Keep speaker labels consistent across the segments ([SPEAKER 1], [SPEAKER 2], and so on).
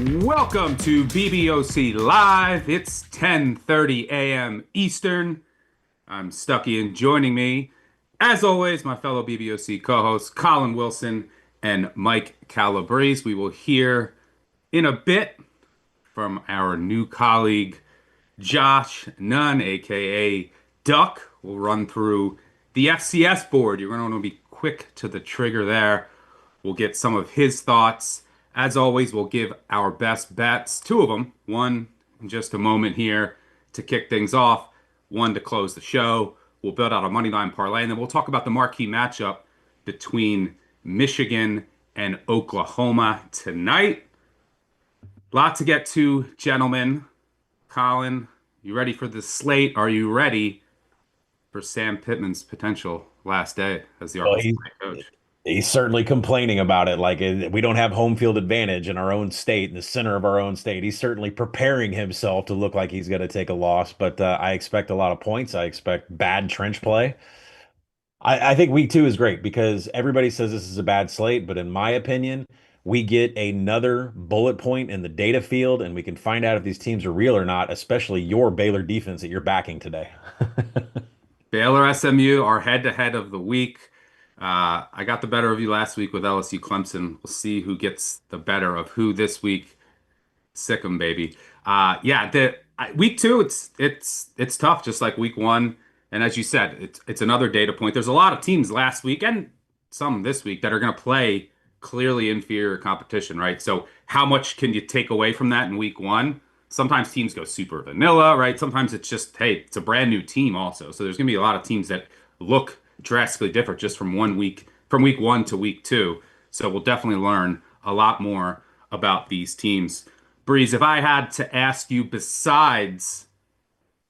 [SPEAKER 1] Welcome to BBOC Live. It's 10:30 a.m. Eastern. I'm Stucky, and joining me, as always, my fellow BBOC co-hosts Colin Wilson and Mike Calabrese. We will hear in a bit from our new colleague Josh Nunn, aka Duck. We'll run through the FCS board. You're going to want to be quick to the trigger there. We'll get some of his thoughts. As always, we'll give our best bets, two of them, one in just a moment here to kick things off, one to close the show. We'll build out a money line parlay, and then we'll talk about the marquee matchup between Michigan and Oklahoma tonight. Lot to get to, gentlemen. Colin, you ready for the slate? Are you ready for Sam Pittman's potential last day as the
[SPEAKER 2] Well,
[SPEAKER 1] Arkansas head coach?
[SPEAKER 2] he's certainly complaining about it. Like we don't have home field advantage in our own state, in the center of our own state. He's certainly preparing himself to look like he's going to take a loss. But I expect a lot of points. I expect bad trench play. I think week two is great because everybody says this is a bad slate, but in my opinion, we get another bullet point in the data field, and we can find out if these teams are real or not, especially your Baylor defense that you're backing today.
[SPEAKER 1] Baylor SMU, our head-to-head of the week. I got the better of you last week with LSU Clemson. We'll see who gets the better of who this week. Sick 'em, baby. Yeah, week two, it's tough, just like week one. And as you said, it's another data point. There's a lot of teams last week and some this week that are going to play clearly inferior competition, right? So how much can you take away from that in week one? Sometimes teams go super vanilla, right? Sometimes it's just, hey, it's a brand new team also. So there's going to be a lot of teams that look drastically different just from from week one to week two. So we'll definitely learn a lot more about these teams. Breeze, if I had to ask you, besides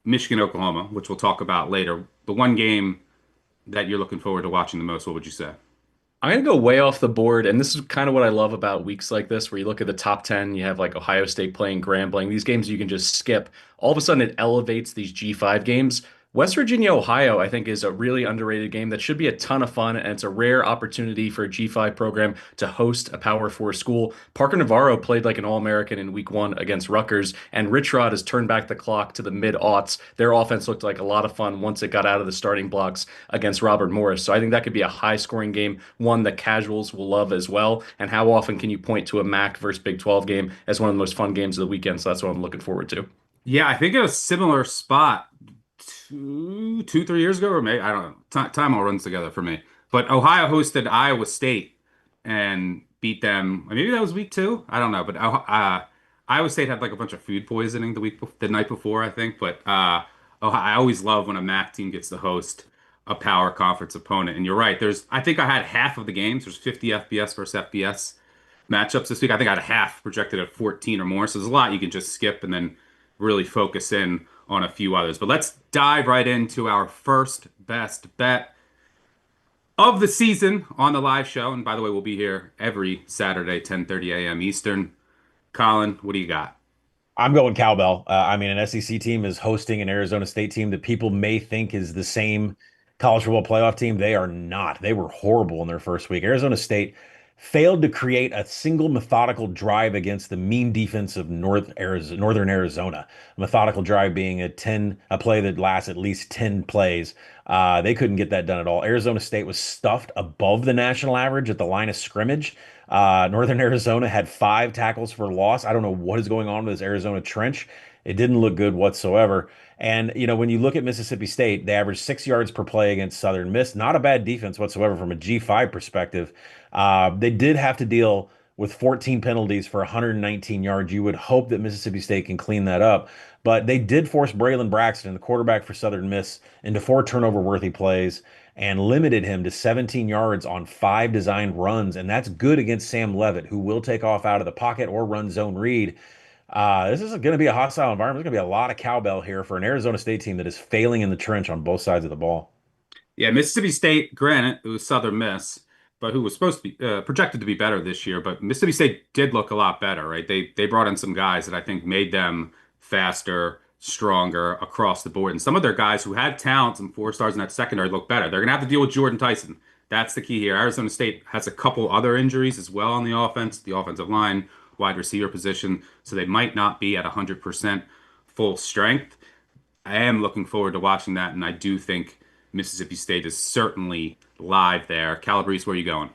[SPEAKER 1] Michigan, Oklahoma, which we'll talk about later, the one game that you're looking forward to watching the most, what would you say?
[SPEAKER 3] I'm gonna go way off the board, and this is kind of what I love about weeks like this, where you look at the top 10, you have like Ohio State playing Grambling, these games you can just skip. All of a sudden, it elevates these G5 games. West Virginia, Ohio, I think, is a really underrated game that should be a ton of fun, and it's a rare opportunity for a G5 program to host a Power Four school. Parker Navarro played like an All-American in week one against Rutgers, and Rich Rod has turned back the clock to the mid-aughts. Their offense looked like a lot of fun once it got out of the starting blocks against Robert Morris. So I think that could be a high-scoring game, one that casuals will love as well. And how often can you point to a MAC versus Big 12 game as one of the most fun games of the weekend? So that's what I'm looking forward to.
[SPEAKER 1] Yeah, I think in a similar spot 3 years ago, or maybe I don't know. Time all runs together for me. But Ohio hosted Iowa State and beat them. Maybe that was week two. I don't know. But Iowa State had like a bunch of food poisoning the night before, I think. But I always love when a MAC team gets to host a power conference opponent. And you're right. I think I had half of the games. There's 50 FBS versus FBS matchups this week. I think I had half projected at 14 or more. So there's a lot you can just skip and then really focus in on a few others. But let's dive right into our first best bet of the season on the live show. And by the way, we'll be here every Saturday, 10:30 a.m. Eastern. Colin, what do you got?
[SPEAKER 2] I'm going cowbell. I mean, an SEC team is hosting an Arizona State team that people may think is the same college football playoff team. They are not. They were horrible in their first week. Arizona State failed to create a single methodical drive against the mean defense of Northern Arizona. A methodical drive being a play that lasts at least 10 plays. They couldn't get that done at all. Arizona State was stuffed above the national average at the line of scrimmage. Northern Arizona had 5 tackles for loss. I don't know what is going on with this Arizona trench. It didn't look good whatsoever. And, when you look at Mississippi State, they averaged 6 yards per play against Southern Miss. Not a bad defense whatsoever from a G5 perspective. They did have to deal with 14 penalties for 119 yards. You would hope that Mississippi State can clean that up. But they did force Braylon Braxton, the quarterback for Southern Miss, into 4 turnover-worthy plays and limited him to 17 yards on 5 designed runs. And that's good against Sam Levitt, who will take off out of the pocket or run zone read. This is going to be a hostile environment. There's going to be a lot of cowbell here for an Arizona State team that is failing in the trench on both sides of the ball.
[SPEAKER 1] Yeah, Mississippi State, granted, it was Southern Miss, but who was supposed to be projected to be better this year. But Mississippi State did look a lot better, right? They brought in some guys that I think made them faster, stronger across the board. And some of their guys who had talents and 4 stars in that secondary look better. They're gonna have to deal with Jordan Tyson. That's the key here. Arizona State has a couple other injuries as well on the offense. The offensive line wide receiver position, so they might not be at 100% full strength. I am looking forward to watching that, and I do think Mississippi State is certainly live there. Calabrese, where are you going?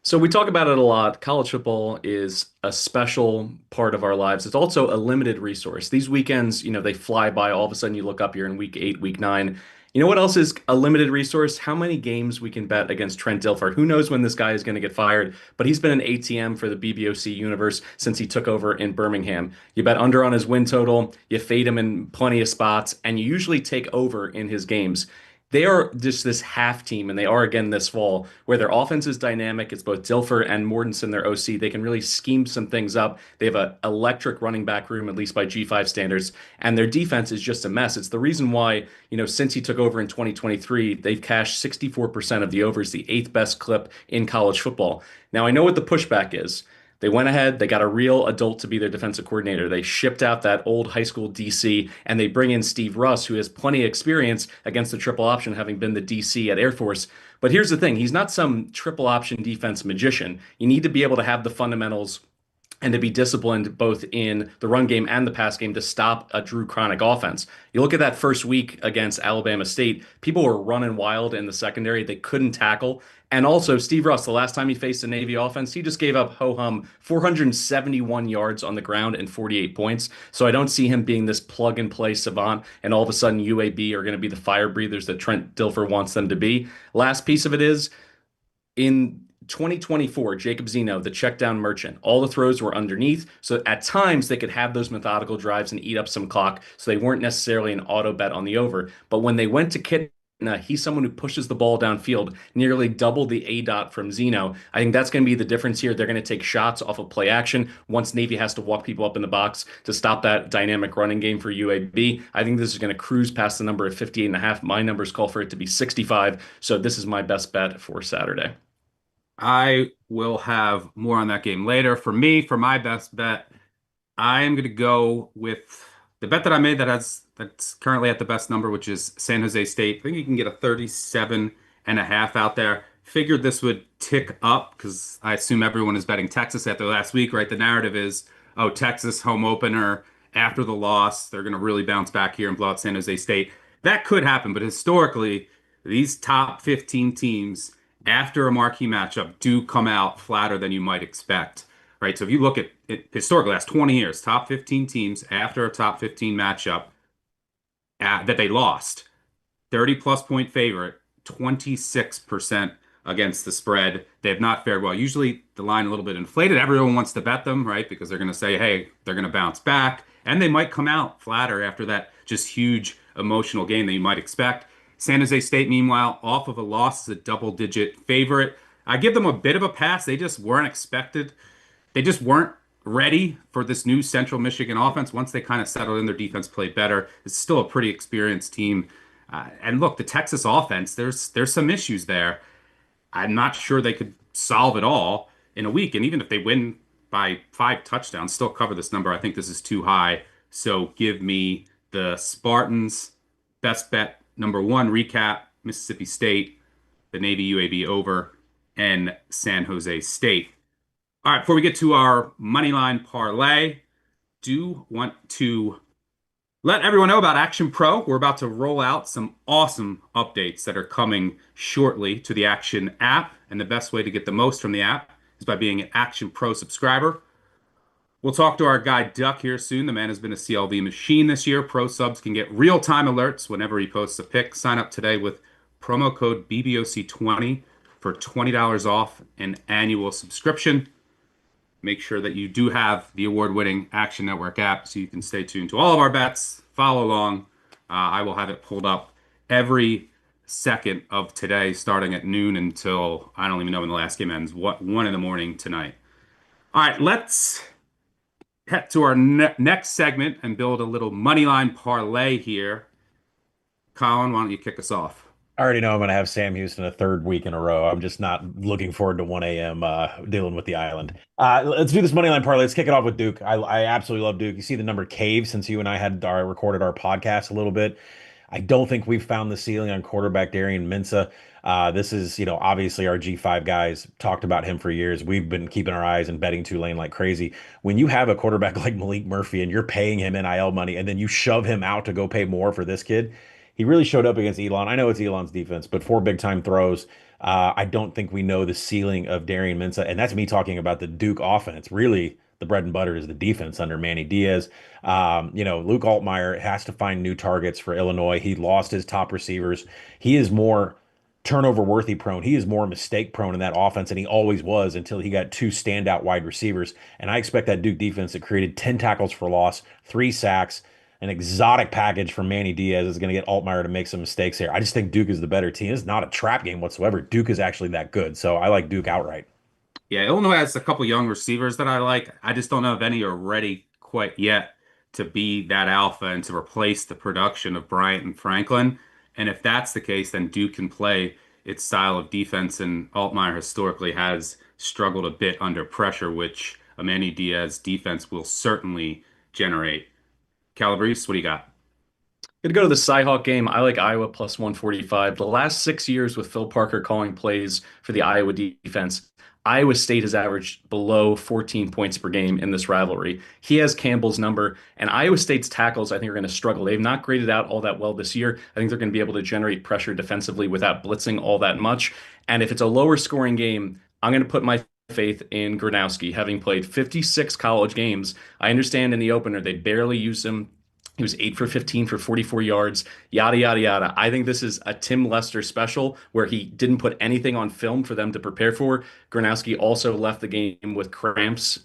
[SPEAKER 3] So we talk about it a lot. College football is a special part of our lives. It's also a limited resource. These weekends, they fly by. All of a sudden, you look up here in week 8, week 9. You know what else is a limited resource? How many games we can bet against Trent Dilfer. Who knows when this guy is going to get fired, but he's been an ATM for the BBOC universe since he took over in Birmingham. You bet under on his win total, you fade him in plenty of spots, and you usually take over in his games. They are just this half team, and they are again this fall, where their offense is dynamic. It's both Dilfer and Mortensen, their OC. They can really scheme some things up. They have an electric running back room, at least by G5 standards, and their defense is just a mess. It's the reason why, since he took over in 2023, they've cashed 64% of the overs, the eighth best clip in college football. Now, I know what the pushback is. They went ahead, they got a real adult to be their defensive coordinator. They shipped out that old high school DC, and they bring in Steve Russ, who has plenty of experience against the triple option, having been the DC at Air Force. But here's the thing, he's not some triple option defense magician. You need to be able to have the fundamentals and to be disciplined both in the run game and the pass game to stop a Drew Cronic offense. You look at that first week against Alabama State, people were running wild in the secondary. They couldn't tackle. And also, Steve Russ, the last time he faced a Navy offense, he just gave up ho-hum 471 yards on the ground and 48 points. So I don't see him being this plug-and-play savant, and all of a sudden UAB are going to be the fire breathers that Trent Dilfer wants them to be. Last piece of it is, in 2024, Jacob Zeno, the check down merchant, all the throws were underneath. So at times they could have those methodical drives and eat up some clock. So they weren't necessarily an auto bet on the over. But when they went to Kit, he's someone who pushes the ball downfield, nearly double the A dot from Zeno. I think that's going to be the difference here. They're going to take shots off of play action once Navy has to walk people up in the box to stop that dynamic running game for UAB. I think this is going to cruise past the number of 58.5. My numbers call for it to be 65. So this is my best bet for Saturday.
[SPEAKER 1] I will have more on that game later. For me, for my best bet, I am going to go with the bet that I made that's currently at the best number, which is San Jose State. I think you can get a 37.5 out there. Figured this would tick up because I assume everyone is betting Texas after last week, right? The narrative is, oh, Texas home opener after the loss, they're going to really bounce back here and blow out San Jose State. That could happen, but historically, these top 15 teams after a marquee matchup do come out flatter than you might expect, right? So if you look at it historically, last 20 years, top 15 teams after a top 15 matchup that they lost, 30 plus point favorite, 26% against the spread. They have not fared well. Usually the line a little bit inflated. Everyone wants to bet them, right? Because they're going to say, hey, they're going to bounce back. And they might come out flatter after that just huge emotional game that you might expect. San Jose State, meanwhile, off of a loss, is a double-digit favorite. I give them a bit of a pass. They just weren't expected. They just weren't ready for this new Central Michigan offense. Once they kind of settled in, their defense played better. It's still a pretty experienced team. And look, the Texas offense, there's some issues there. I'm not sure they could solve it all in a week. And even if they win by 5 touchdowns, still cover this number. I think this is too high. So give me the Spartans. Best bet number 1, recap, Mississippi State, the Navy UAB over, and San Jose State. All right, before we get to our moneyline parlay, do want to let everyone know about Action Pro. We're about to roll out some awesome updates that are coming shortly to the Action app, and the best way to get the most from the app is by being an Action Pro subscriber. We'll talk to our guy Duck here soon. The man has been a CLV machine this year. Pro subs can get real-time alerts whenever he posts a pick. Sign up today with promo code BBOC20 for $20 off an annual subscription. Make sure that you do have the award-winning Action Network app so you can stay tuned to all of our bets. Follow along. I will have it pulled up every second of today, starting at noon until, I don't even know when the last game ends, 1 in the morning tonight. All right, let's head to our next segment and build a little moneyline parlay here. Colin, why don't you kick us off?
[SPEAKER 2] I already know I'm going to have Sam Houston a third week in a row. I'm just not looking forward to 1 a.m. Dealing with the island. Let's do this money line parlay. Let's kick it off with Duke. I absolutely love Duke. You see the number cave since you and I had recorded our podcast a little bit. I don't think we've found the ceiling on quarterback Darian Minsa. This is, obviously our G5 guys talked about him for years. We've been keeping our eyes and betting Tulane like crazy. When you have a quarterback like Malik Murphy and you're paying him NIL money and then you shove him out to go pay more for this kid, he really showed up against Elon. I know it's Elon's defense, but 4 big time throws. I don't think we know the ceiling of Darian Mensah, and that's me talking about the Duke offense. Really, the bread and butter is the defense under Manny Diaz. Luke Altmaier has to find new targets for Illinois. He lost his top receivers. He is more turnover worthy prone. He is more mistake prone in that offense, and he always was until he got two standout wide receivers. And I expect that Duke defense that created 10 tackles for loss, 3 sacks, an exotic package from Manny Diaz is going to get Altmaier to make some mistakes here. I just think Duke is the better team. It's not a trap game whatsoever. Duke is actually that good. So I like Duke outright.
[SPEAKER 1] Yeah, Illinois has a couple young receivers that I like. I just don't know if any are ready quite yet to be that alpha and to replace the production of Bryant and Franklin. And if that's the case, then Duke can play its style of defense. And Altmaier historically has struggled a bit under pressure, which a Manny Diaz defense will certainly generate. Calabrese, what do you got?
[SPEAKER 3] Good to go to the Cyhawk game. I like Iowa plus 145. The last 6 years with Phil Parker calling plays for the Iowa defense, Iowa State has averaged below 14 points per game in this rivalry. He has Campbell's number, and Iowa State's tackles, I think, are going to struggle. They've not graded out all that well this year. I think they're going to be able to generate pressure defensively without blitzing all that much. And if it's a lower scoring game, I'm going to put my faith in Gronowski, having played 56 college games. I understand in the opener they barely used him. He was 8 for 15 for 44 yards, yada, yada, yada. I think this is a Tim Lester special where he didn't put anything on film for them to prepare for. Gronowski also left the game with cramps,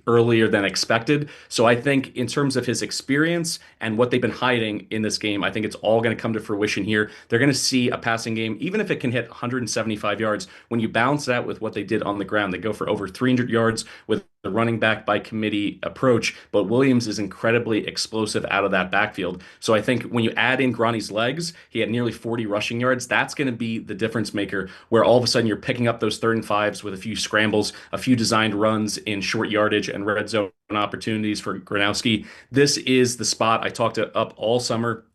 [SPEAKER 3] earlier than expected. So I think in terms of his experience and what they've been hiding in this game, I think it's all going to come to fruition here. They're going to see a passing game, even if it can hit 175 yards. When you balance that with what they did on the ground, they go for over 300 yards with the running back by committee approach, but Williams is incredibly explosive out of that backfield. So I think when you add in Gronny's legs, he had nearly 40 rushing yards. That's going to be the difference maker, where all of a sudden you're picking up those 3rd and 5s with a few scrambles, a few designed runs in short yardage and red zone opportunities for Gronowski. This is the spot I talked up all summer.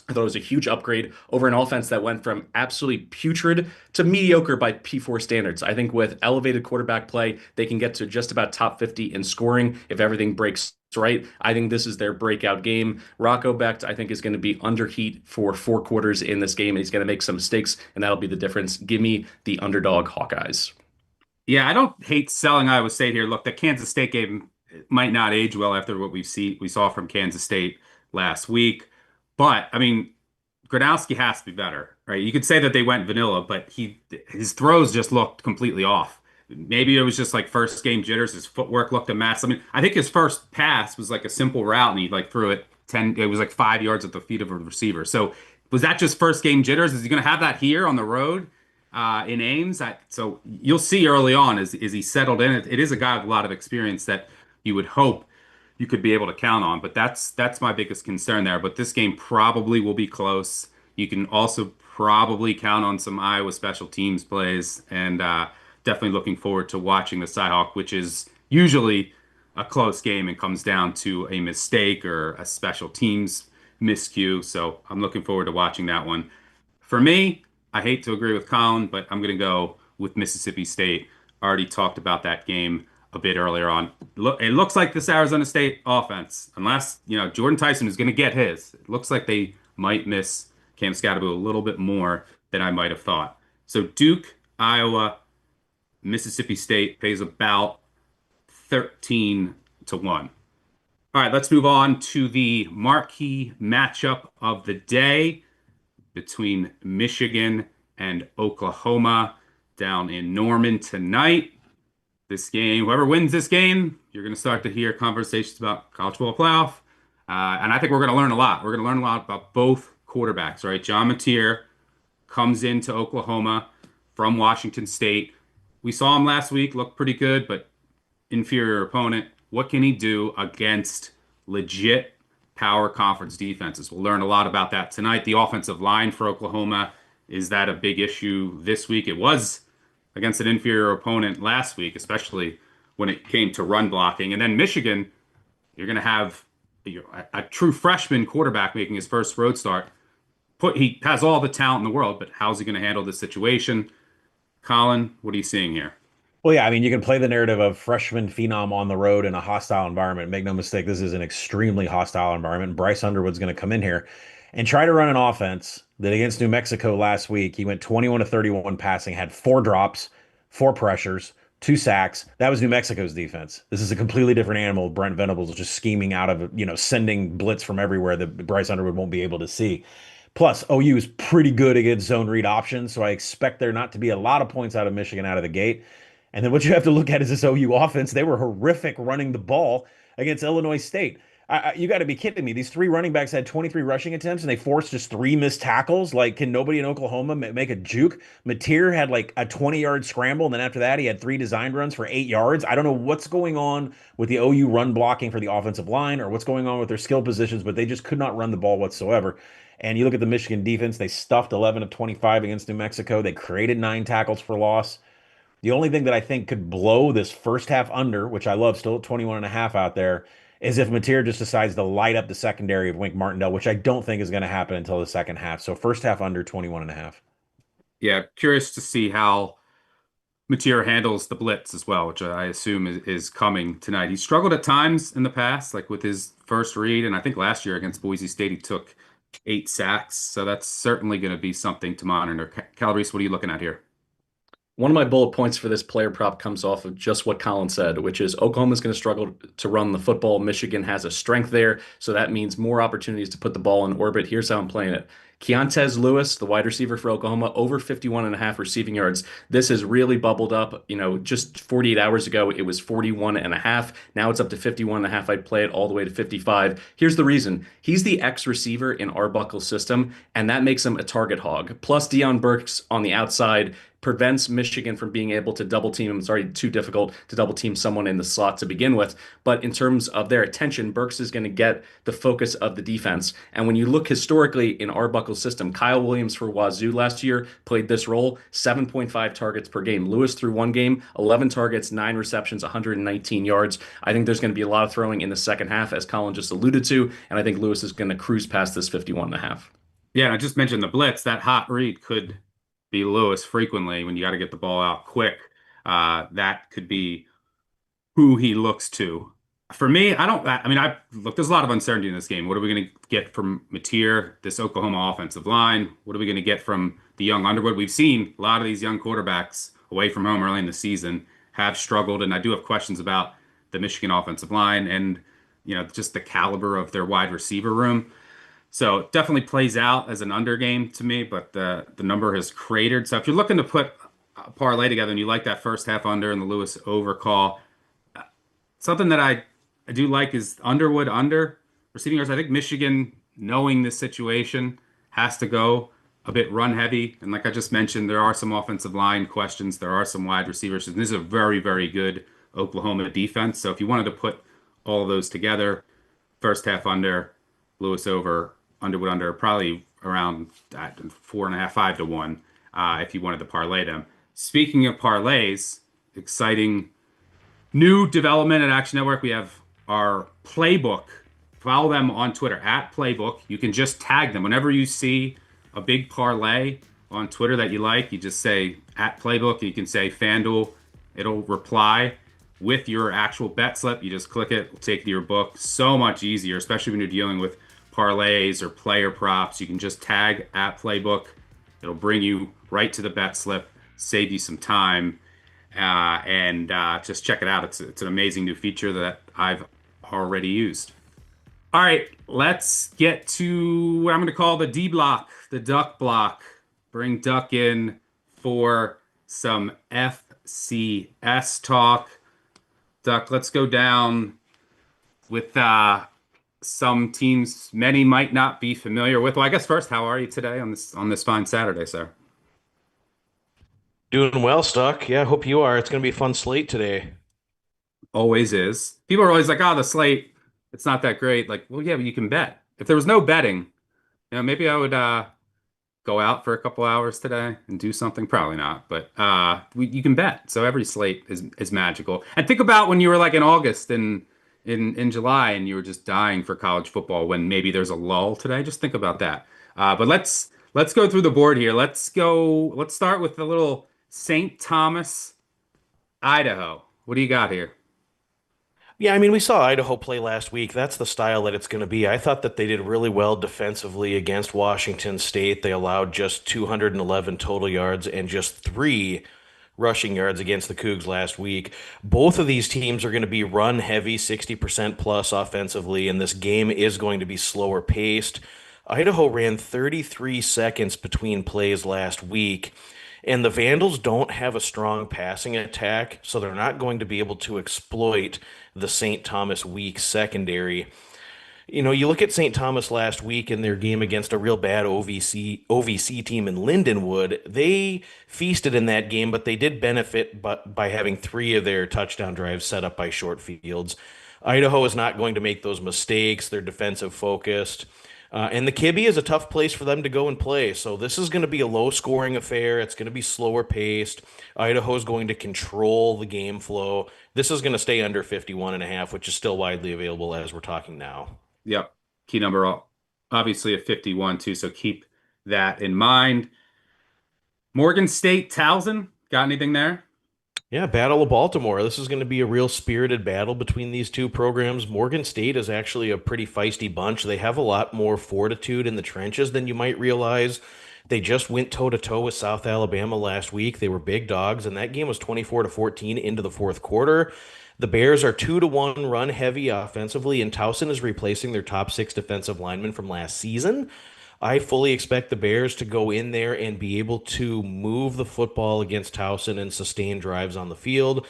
[SPEAKER 3] I thought it was a huge upgrade over an offense that went from absolutely putrid to mediocre by P4 standards. I think with elevated quarterback play, they can get to just about top 50 in scoring if everything breaks right. I think this is their breakout game. Rocco Becht, I think, is going to be under heat for 4 quarters in this game, and he's going to make some mistakes, and that'll be the difference. Give me the underdog Hawkeyes.
[SPEAKER 1] Yeah, I don't hate selling Iowa State here. Look, the Kansas State game might not age well after what we saw from Kansas State last week. But I mean, Gronowski has to be better, right? You could say that they went vanilla, but his throws just looked completely off. Maybe it was just like first game jitters. His footwork looked a mess. I mean, I think his first pass was like a simple route, and he like threw it 10. It was like 5 yards at the feet of a receiver. So was that just first game jitters? Is he going to have that here on the road in Ames? So you'll see early on as he settled in. It is a guy with a lot of experience that you would hope you could be able to count on. But that's my biggest concern there. But this game probably will be close. You can also probably count on some Iowa special teams plays, and definitely looking forward to watching the Cyhawk, which is usually a close game and comes down to a mistake or a special teams miscue. So I'm looking forward to watching that one. For me, I hate to agree with Colin, but I'm going to go with Mississippi State. Already talked about that game a bit earlier on. Look, it looks like this Arizona State offense, unless Jordan Tyson is going to get his, it looks like they might miss Cam Scatterbo a little bit more than I might have thought. So Duke, Iowa, Mississippi State pays about 13-1. All right, let's move on to the marquee matchup of the day between Michigan and Oklahoma down in Norman tonight. This game, whoever wins this game, you're going to start to hear conversations about college football playoff. And I think we're going to learn a lot. We're going to learn a lot about both quarterbacks, right? John Mateer comes into Oklahoma from Washington State. We saw him last week, looked pretty good, but inferior opponent. What can he do against legit power conference defenses? We'll learn a lot about that tonight. The offensive line for Oklahoma, is that a big issue this week? It was against an inferior opponent last week, especially when it came to run blocking. And then Michigan, you're going to have a true freshman quarterback making his first road start. he has all the talent in the world, but how's he going to handle this situation? Colin, what are you seeing here?
[SPEAKER 2] Well, yeah, I mean, you can play the narrative of freshman phenom on the road in a hostile environment. Make no mistake, this is an extremely hostile environment. Bryce Underwood's going to come in here and try to run an offense that against New Mexico last week, he went 21 to 31 passing, had 4 drops, 4 pressures, 2 sacks. That was New Mexico's defense. This is a completely different animal. Brent Venables just scheming out of, sending blitz from everywhere that Bryce Underwood won't be able to see. Plus, OU is pretty good against zone read options, so I expect there not to be a lot of points out of Michigan out of the gate. And then what you have to look at is this OU offense. They were horrific running the ball against Illinois State. You got to be kidding me. These 3 running backs had 23 rushing attempts and they forced just 3 missed tackles. Like, can nobody in Oklahoma make a juke? Mateer had like a 20-yard scramble, and then after that, he had 3 designed runs for 8 yards. I don't know what's going on with the OU run blocking for the offensive line or what's going on with their skill positions, but they just could not run the ball whatsoever. And you look at the Michigan defense, they stuffed 11 of 25 against New Mexico. They created 9 tackles for loss. The only thing that I think could blow this first half under, which I love, still at 21 and a half out there, is if Mateer just decides to light up the secondary of Wink Martindale, which I don't think is going to happen until the second half. So first half under 21 and a half.
[SPEAKER 1] Yeah, curious to see how Mateer handles the blitz as well, which I assume is coming tonight. He struggled at times in the past, like with his first read, and I think last year against Boise State he took 8 sacks. So that's certainly going to be something to monitor. Calabrese, what are you looking at here?
[SPEAKER 3] One of my bullet points for this player prop comes off of just what Colin said, which is Oklahoma's going to struggle to run the football. Michigan has a strength there, so that means more opportunities to put the ball in orbit. Here's how I'm playing it. Keontez Lewis, the wide receiver for Oklahoma, over 51 and a half receiving yards. This has really bubbled up. Just 48 hours ago, it was 41 and a half. Now it's up to 51 and a half. I'd play it all the way to 55. Here's the reason. He's the X receiver in Arbuckle's system, and that makes him a target hog. Plus, Deion Burks on the outside prevents Michigan from being able to double team him. It's already too difficult to double team someone in the slot to begin with. But in terms of their attention, Burks is going to get the focus of the defense. And when you look historically in Arbuckle's system, Kyle Williams for Wazoo last year played this role, 7.5 targets per game. Lewis through one game, 11 targets, 9 receptions, 119 yards. I think there's going to be a lot of throwing in the second half, as Colin just alluded to. And I think Lewis is going to cruise past this 51 and a half.
[SPEAKER 1] Yeah, and I just mentioned the blitz. That hot read could be Lewis frequently when you got to get the ball out quick. That could be who he looks to. For me, look, there's a lot of uncertainty in this game. What are we going to get from Mateer, this Oklahoma offensive line? What are we going to get from the young Underwood? We've seen a lot of these young quarterbacks away from home early in the season have struggled, and I do have questions about the Michigan offensive line and just the caliber of their wide receiver room. So it definitely plays out as an under game to me, but the number has cratered. So if you're looking to put a parlay together and you like that first half under and the Lewis over call, something that I do like is Underwood under receiving yards. I think Michigan, knowing this situation, has to go a bit run heavy. And like I just mentioned, there are some offensive line questions. There are some wide receivers. And this is a very, very good Oklahoma defense. So if you wanted to put all of those together, first half under, Lewis over, Underwood under, probably around 4.5, 5 to 1, if you wanted to parlay them. Speaking of parlays, exciting new development at Action Network. We have our playbook. Follow them on Twitter at Playbook. You can just tag them whenever you see a big parlay on Twitter that you like. You just say at Playbook. You can say FanDuel. It'll reply with your actual bet slip. You just click it, it'll take you to your book. So much easier, especially when you're dealing with parlays or player props. You can just tag at Playbook. It'll bring you right to the bet slip, save you some time, and just check it out. It's an amazing new feature that I've already used. All right, let's get to what I'm going to call the D block, the Duck block. Bring Duck in for some FCS talk. Duck, let's go down with some teams many might not be familiar with. Well, I guess first, how are you today on this fine Saturday, sir?
[SPEAKER 4] Doing well, Stuck. Yeah, I hope you are. It's going to be a fun slate today.
[SPEAKER 1] Always is. People are always like, "Oh, the slate, it's not that great." Like, well, yeah, but you can bet. If there was no betting, maybe I would go out for a couple hours today and do something. Probably not, but you can bet. So every slate is magical. And think about when you were like in August and in July and you were just dying for college football when maybe there's a lull today. Just think about that. But let's let's go through the board here. Let's start with the little St. Thomas, Idaho. What do you got here?
[SPEAKER 4] Yeah, I mean, we saw Idaho play last week. That's the style that it's going to be. I thought that they did really well defensively against Washington State. They allowed just 211 total yards and just three rushing yards against the Cougs last week. Both of these teams are going to be run heavy, 60% plus offensively, and this game is going to be slower paced. Idaho ran 33 seconds between plays last week. And the Vandals don't have a strong passing attack, so they're not going to be able to exploit the St. Thomas weak secondary. You look at St. Thomas last week in their game against a real bad OVC team in Lindenwood. They feasted in that game, but they did benefit by having three of their touchdown drives set up by short fields. Idaho is not going to make those mistakes. They're defensive focused. And the Kibbe is a tough place for them to go and play. So this is going to be a low scoring affair. It's going to be slower paced. Idaho is going to control the game flow. This is going to stay under 51.5, which is still widely available as we're talking now.
[SPEAKER 1] Yep. Key number obviously a 51 too, so keep that in mind. Morgan State, Towson, got anything there?
[SPEAKER 4] Yeah, Battle of Baltimore. This is going to be a real spirited battle between these two programs. Morgan State is actually a pretty feisty bunch. They have a lot more fortitude in the trenches than you might realize. They just went toe-to-toe with South Alabama last week. They were big dogs, and that game was 24-14 into the fourth quarter. The Bears are 2-1 run heavy offensively, and Towson is replacing their top six defensive linemen from last season. I fully expect the Bears to go in there and be able to move the football against Towson and sustain drives on the field.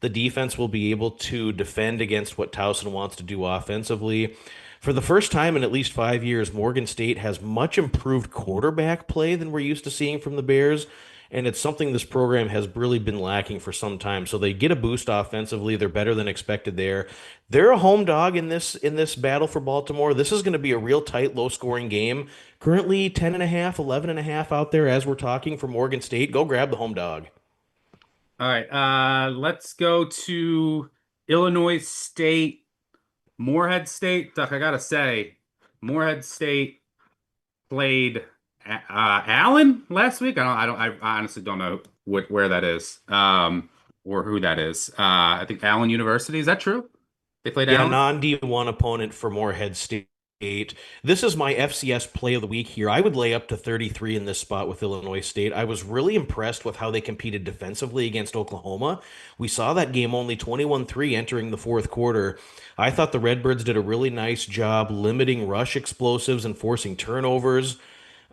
[SPEAKER 4] The defense will be able to defend against what Towson wants to do offensively. For the first time in at least 5 years, Morgan State has much improved quarterback play than we're used to seeing from the Bears, and it's something this program has really been lacking for some time. So they get a boost offensively. They're better than expected there. They're a home dog in this battle for Baltimore. This is going to be a real tight, low-scoring game. Currently 10.5, 11.5 out there as we're talking for Morgan State. Go grab the home dog.
[SPEAKER 1] All right, let's go to Illinois State, Morehead State. Duck, I gotta say, Morehead State played Allen last week. I honestly don't know where that is, or who that is. I think Allen University. Is that true? They played
[SPEAKER 4] Yeah,
[SPEAKER 1] Allen.
[SPEAKER 4] non-D1 opponent for Morehead State. This is my FCS play of the week here. I would lay up to 33 in this spot with Illinois State. I was really impressed with how they competed defensively against Oklahoma. We saw that game only 21-3 entering the fourth quarter. I thought the Redbirds did a really nice job limiting rush explosives and forcing turnovers.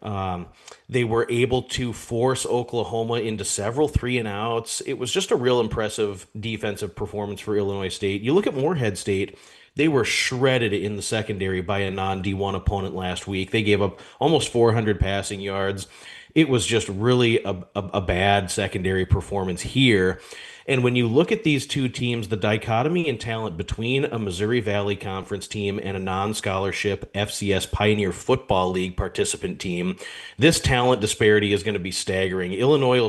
[SPEAKER 4] Um, they were able to force Oklahoma into several three and outs. It was just a real impressive defensive performance for Illinois State. You look at Morehead State, they were shredded in the secondary by a non-D1 opponent last week. They gave up almost 400 passing yards. It was just really a bad secondary performance here. And when you look at these two teams, the dichotomy in talent between a Missouri Valley Conference team and a non-scholarship FCS Pioneer Football League participant team, this talent disparity is going to be staggering. Illinois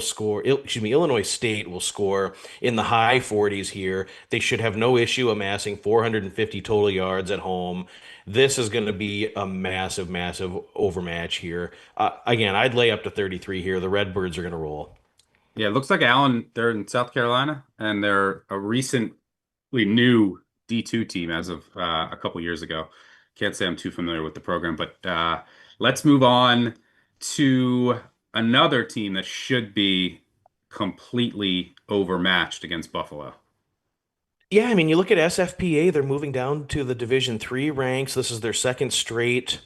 [SPEAKER 4] State will score in the high 40s here. They should have no issue amassing 450 total yards at home. This is going to be a massive, massive overmatch here. Again, I'd lay up to 33 here. The Redbirds are going to roll.
[SPEAKER 1] Yeah, it looks like Allen, they're in South Carolina, and they're a recently new D2 team as of a couple years ago. Can't say I'm too familiar with the program, but let's move on to another team that should be completely overmatched against Buffalo.
[SPEAKER 4] Yeah, I mean, you look at SFPA, they're moving down to the Division III ranks. This is their second straight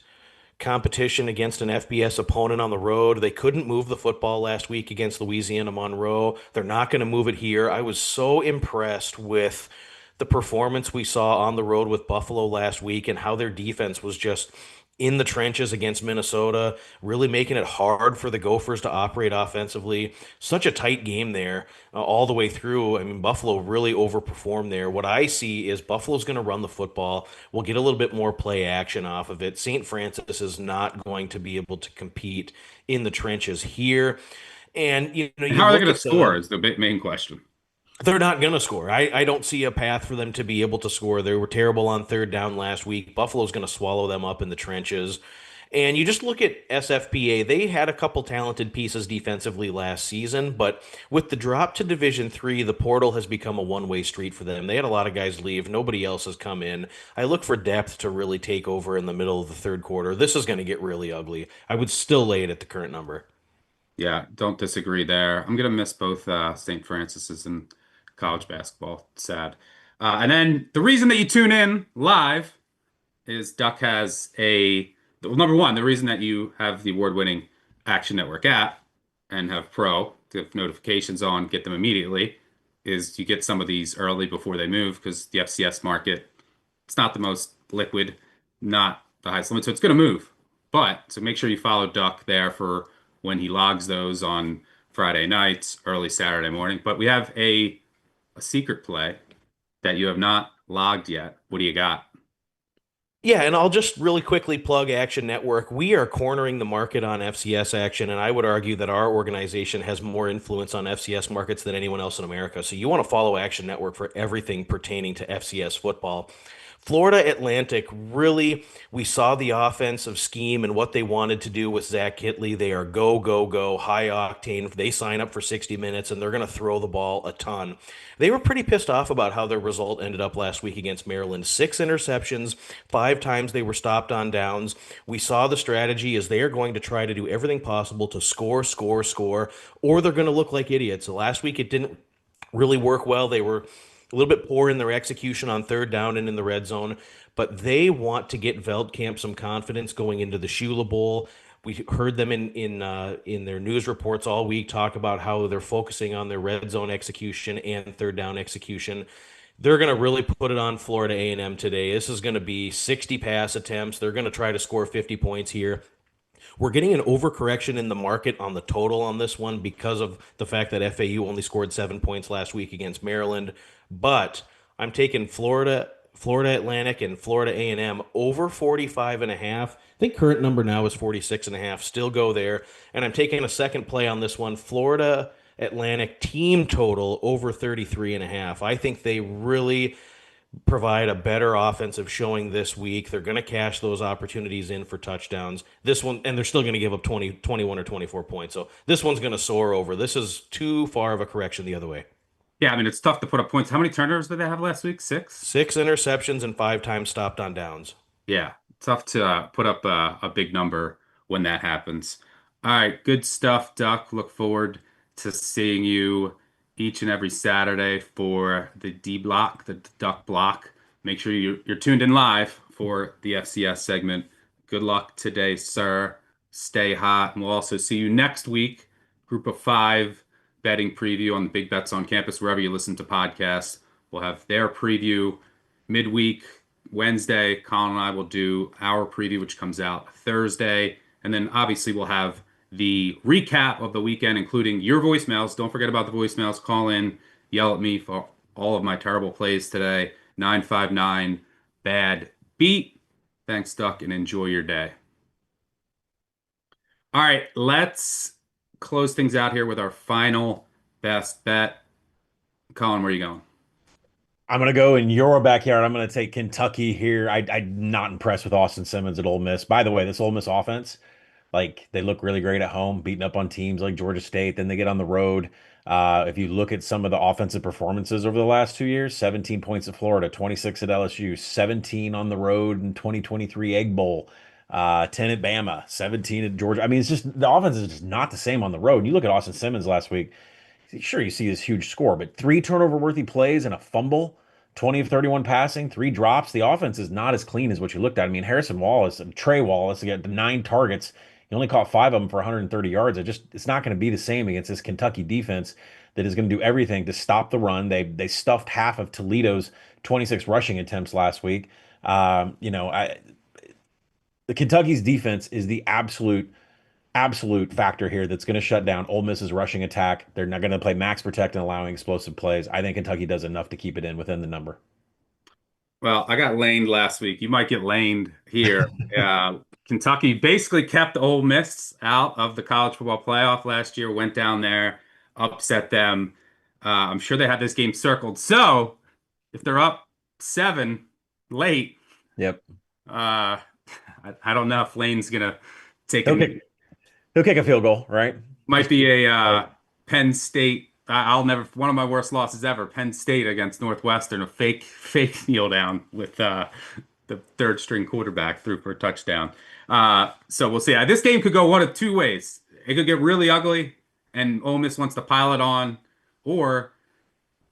[SPEAKER 4] competition against an FBS opponent on the road. They couldn't move the football last week against Louisiana Monroe. They're not going to move it here. I was so impressed with the performance we saw on the road with Buffalo last week and how their defense was just in the trenches against Minnesota, really making it hard for the Gophers to operate offensively. Such a tight game there all the way through. I mean, Buffalo really overperformed there. What I see is Buffalo's going to run the football. We'll get a little bit more play action off of it. St. Francis is not going to be able to compete in the trenches here. And,
[SPEAKER 1] And
[SPEAKER 4] you
[SPEAKER 1] how are they
[SPEAKER 4] look
[SPEAKER 1] going to
[SPEAKER 4] at
[SPEAKER 1] score is the main question.
[SPEAKER 4] they're not going to score. I don't see a path for them to be able to score. They were terrible on third down last week. Buffalo's going to swallow them up in the trenches. And you just look at SFPA, they had a couple talented pieces defensively last season, but with the drop to Division 3, the portal has become a one-way street for them. They had a lot of guys leave, nobody else has come in. I look for depth to really take over in the middle of the third quarter. This is going to get really ugly. I would still lay it at the current number.
[SPEAKER 1] Yeah, don't disagree there. I'm gonna miss both St. Francis's and college basketball. Sad. And then the reason that you tune in live is Duck has well, number one, the reason that you have the award-winning Action Network app and have Pro to have notifications on, get them immediately, is you get some of these early before they move because the FCS market, it's not the most liquid, not the highest limit, so it's going to move. But so make sure you follow Duck there for when he logs those on Friday nights, early Saturday morning. But we have a secret play that you have not logged yet. What do you got?
[SPEAKER 4] Yeah, and I'll just really quickly plug Action Network. We are cornering the market on FCS action, and I would argue that our organization has more influence on FCS markets than anyone else in America. So you want to follow Action Network for everything pertaining to FCS football. Florida Atlantic, really, we saw the offensive scheme and what they wanted to do with Zach Kitley. They are go, go, go, high octane. They sign up for 60 minutes and they're going to throw the ball a ton. They were pretty pissed off about how their result ended up last week against Maryland. 6 interceptions, 5 times they were stopped on downs. We saw the strategy is they are going to try to do everything possible to score, score, score, or they're going to look like idiots. So last week it didn't really work well. They were a little bit poor in their execution on third down and in the red zone, but they want to get Veldkamp some confidence going into the Shula Bowl. We heard them in their news reports all week talk about how they're focusing on their red zone execution and third down execution. They're going to really put it on Florida A&M today. This is going to be 60 pass attempts. They're going to try to score 50 points here. We're getting an overcorrection in the market on the total on this one because of the fact that FAU only scored 7 points last week against Maryland. But I'm taking Florida Atlantic and Florida A&M over 45 and a half. I think current number now is 46 and a half. Still go there. And I'm taking a second play on this one. Florida Atlantic team total over 33 and a half. I think they really provide a better offensive showing this week. They're going to cash those opportunities in for touchdowns. This one, and they're still going to give up 20, 21 or 24 points. So this one's going to soar over. This is too far of a correction the other way.
[SPEAKER 1] Yeah, I mean, it's tough to put up points. How many turnovers did they have last week? Six?
[SPEAKER 4] 6 interceptions and 5 times stopped on downs.
[SPEAKER 1] Yeah, tough to put up a big number when that happens. All right, good stuff, Duck. Look forward to seeing you each and every Saturday for the D block, the Duck block. Make sure you're tuned in live for the FCS segment. Good luck today, sir. Stay hot, and we'll also see you next week. Group of five betting preview on the Big Bets on Campus, wherever you listen to podcasts. We'll have their preview midweek. Wednesday, Colin and I will do our preview, which comes out Thursday. And then obviously we'll have the recap of the weekend, including your voicemails. Don't forget about the voicemails. Call in, yell at me for all of my terrible plays today. 959 bad beat. Thanks, Duck, and enjoy your day. All right, let's close things out here with our final best bet. Colin, where are you going?
[SPEAKER 2] I'm going to go in your backyard. I'm going to take Kentucky here. I'm not impressed with Austin Simmons at Ole Miss. By the way, this Ole Miss offense, like they look really great at home, beating up on teams like Georgia State. Then they get on the road. If you look at some of the offensive performances over the last 2 years, 17 points at Florida, 26 at LSU, 17 on the road in 2023 Egg Bowl, 10 at Bama, 17 at Georgia. I mean, it's just the offense is just not the same on the road. You look at Austin Simmons last week. Sure, you see this huge score, but 3 turnover-worthy plays and a fumble, 20 of 31 passing, 3 drops. The offense is not as clean as what you looked at. I mean, Harrison Wallace and Trey Wallace, got 9 targets. He only caught 5 of them for 130 yards. It's not going to be the same against this Kentucky defense that is going to do everything to stop the run. They stuffed half of Toledo's 26 rushing attempts last week. The Kentucky's defense is the absolute factor here that's going to shut down Ole Miss's rushing attack. They're not going to play max protect and allowing explosive plays. I think Kentucky does enough to keep it in within the number.
[SPEAKER 1] Well, I got laned last week. You might get laned here. Kentucky basically kept Ole Miss out of the college football playoff last year, went down there, upset them. I'm sure they had this game circled. So if they're up 7 late,
[SPEAKER 2] Yep.
[SPEAKER 1] I don't know if Lane's gonna take
[SPEAKER 2] He'll
[SPEAKER 1] a
[SPEAKER 2] kick he'll kick a field goal, right?
[SPEAKER 1] might
[SPEAKER 2] Just
[SPEAKER 1] be a
[SPEAKER 2] right.
[SPEAKER 1] Penn State. I'll never one of my worst losses ever. Penn State against Northwestern, a fake kneel down with the third string quarterback threw for a touchdown. So we'll see. This game could go one of two ways. It could get really ugly, and Ole Miss wants to pile it on, or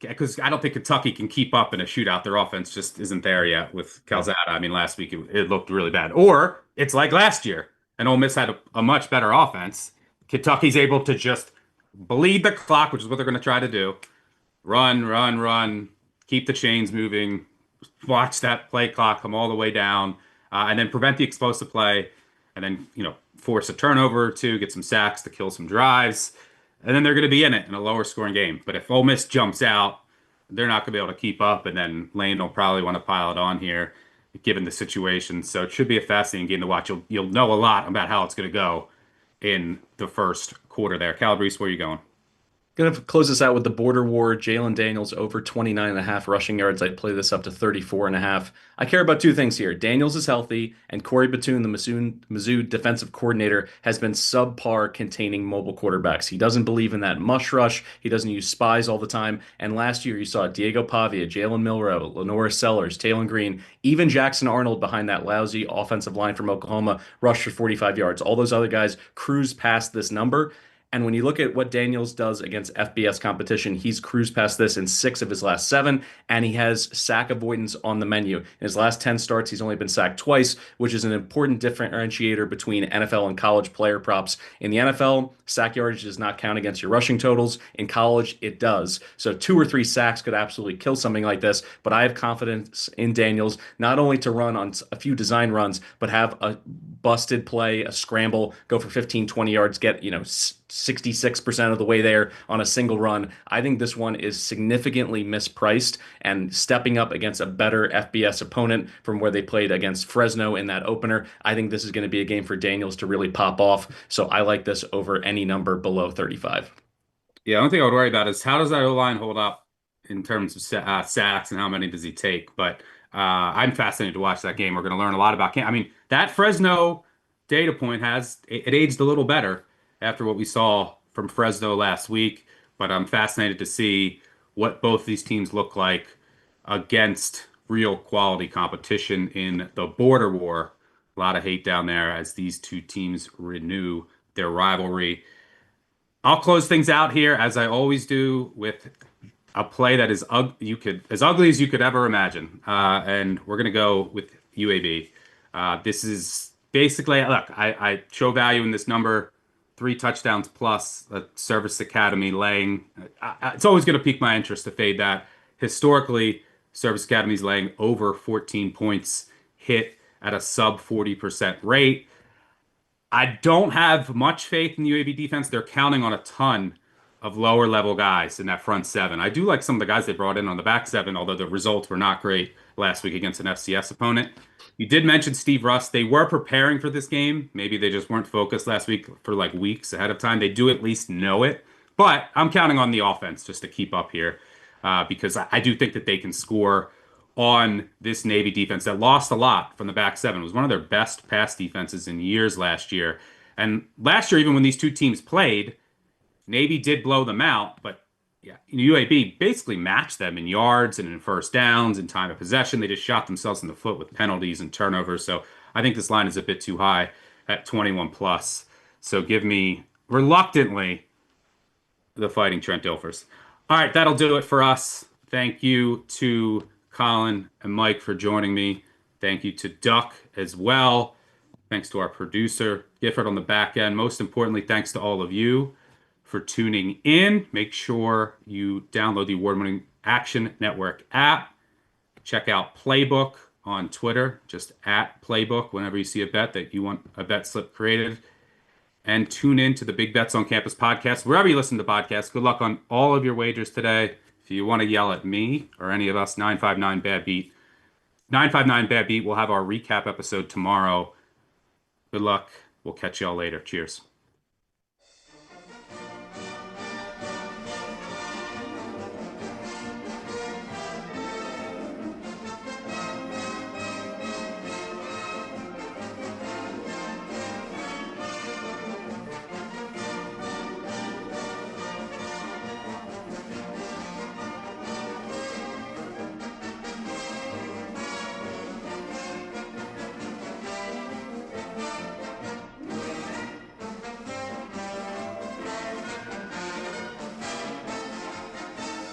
[SPEAKER 1] because I don't think Kentucky can keep up in a shootout. Their offense just isn't there yet with
[SPEAKER 2] Yeah.
[SPEAKER 1] Calzada. I mean, last week it looked really bad. Or it's like last year, and Ole Miss had a much better offense. Kentucky's able to just bleed the clock, which is what they're going to try to do. Run, run, run, keep the chains moving, watch that play clock come all the way down, and then prevent the explosive play, and then force a turnover or two, get some sacks to kill some drives, and then they're going to be in it in a lower scoring game. But if Ole Miss jumps out, they're not going to be able to keep up, and then Lane will probably want to pile it on here, given the situation. So it should be a fascinating game to watch. You'll know a lot about how it's going to go in the first quarter there. Calabrese, where are you going?
[SPEAKER 3] Going to close this out with the border war. Jalen Daniels over 29.5 rushing yards. I'd play this up to 34.5. I care about two things here. Daniels is healthy, and Corey Batoon, the Mizzou defensive coordinator, has been subpar containing mobile quarterbacks. He doesn't believe in that mush rush. He doesn't use spies all the time. And last year, you saw Diego Pavia, Jalen Milrow, Lenora Sellers, Taylon Green, even Jackson Arnold behind that lousy offensive line from Oklahoma rushed for 45 yards. All those other guys cruised past this number. And when you look at what Daniels does against FBS competition, he's cruised past this in 6 of his last 7, and he has sack avoidance on the menu. In his last 10 starts, he's only been sacked twice, which is an important differentiator between NFL and college player props. In the NFL, sack yardage does not count against your rushing totals. In college, it does. So 2 or 3 sacks could absolutely kill something like this, but I have confidence in Daniels, not only to run on a few design runs, but have a busted play, a scramble, go for 15, 20 yards, get, 66% of the way there on a single run. I think this one is significantly mispriced and stepping up against a better FBS opponent from where they played against Fresno in that opener. I think this is going to be a game for Daniels to really pop off. So I like this over any number below 35.
[SPEAKER 1] Yeah, the only thing I would worry about is how does that O-line hold up in terms of sacks and how many does he take? But I'm fascinated to watch that game. We're going to learn a lot about Cam. I mean, that Fresno data point it aged a little better after what we saw from Fresno last week. But I'm fascinated to see what both these teams look like against real quality competition in the border war. A lot of hate down there as these two teams renew their rivalry. I'll close things out here as I always do with a play that is as ugly as you could ever imagine, and we're gonna go with UAB. This is basically look. I show value in this number, 3 touchdowns plus a Service Academy laying. It's always gonna pique my interest to fade that. Historically, Service Academy's laying over 14 points, hit at a sub 40% rate. I don't have much faith in the UAB defense. They're counting on a ton of lower level guys in that front 7. I do like some of the guys they brought in on the back 7, although the results were not great last week against an FCS opponent. You did mention Steve Russ. They were preparing for this game. Maybe they just weren't focused last week for like weeks ahead of time. They do at least know it. But I'm counting on the offense just to keep up here because I do think that they can score on this Navy defense that lost a lot from the back 7. It was one of their best pass defenses in years last year. And last year, even when these two teams played, Navy did blow them out, but yeah, UAB basically matched them in yards and in first downs and time of possession. They just shot themselves in the foot with penalties and turnovers. So I think this line is a bit too high at 21 plus. So give me reluctantly the Fighting Trent Dilfers. All right, that'll do it for us. Thank you to Colin and Mike for joining me. Thank you to Duck as well. Thanks to our producer, Gifford, on the back end. Most importantly, thanks to all of you for tuning in. Make sure you download the award-winning Action Network app. Check out Playbook on Twitter, just at Playbook, whenever you see a bet that you want a bet slip created. And tune in to the Big Bets on Campus podcast, wherever you listen to podcasts. Good luck on all of your wagers today. If you want to yell at me or any of us, 959 Bad Beat. 959 Bad Beat. We'll have our recap episode tomorrow. Good luck. We'll catch y'all later. Cheers.